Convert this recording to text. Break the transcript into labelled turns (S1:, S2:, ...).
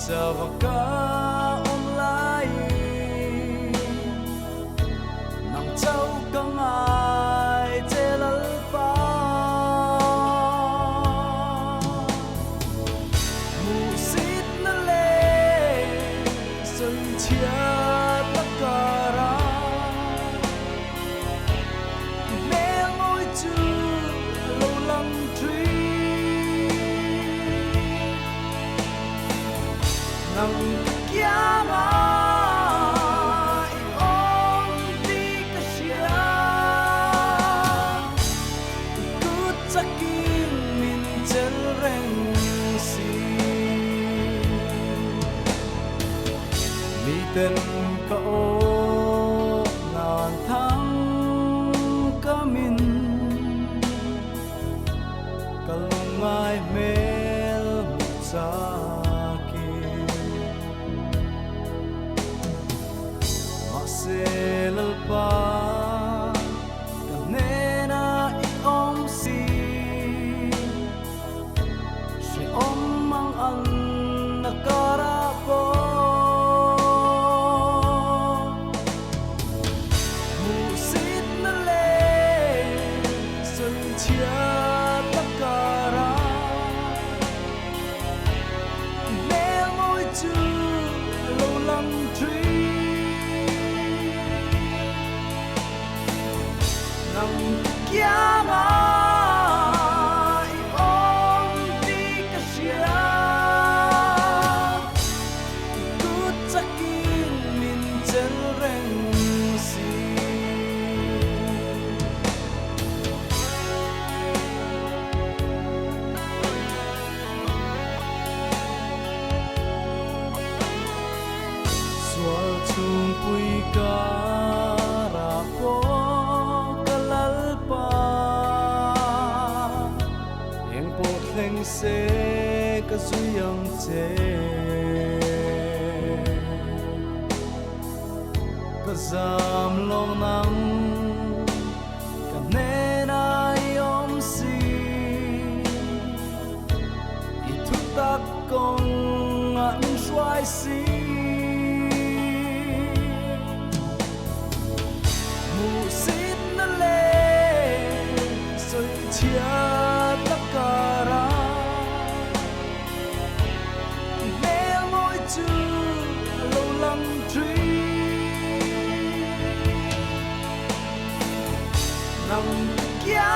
S1: sa vaka online nang châu căng ai che lal pa mu sit na le sân chia tất cả ra mẹ ngồi chu lâu lăng truy nang kia ngai ôm đi cả xia cứ chắc kim mình chân rèn xì mi tên cậu ngàn tháng cả mình cả lòng ai mel một sa Selpa kanena iom si si omang ang nakarapo musit na le sun chia takara mel ngồi chu lâu lăng truy nang kia ngai ôm đi cả xia cứ chắc kim mình chân rèn xì xóa chung bụi cá ra phố Heng se ka zuyang che ka zam long nang ka ne na yom si I thu tak kong an shuai si mu sit na le soi chia tất cả ra lâu lăng truy nằm kia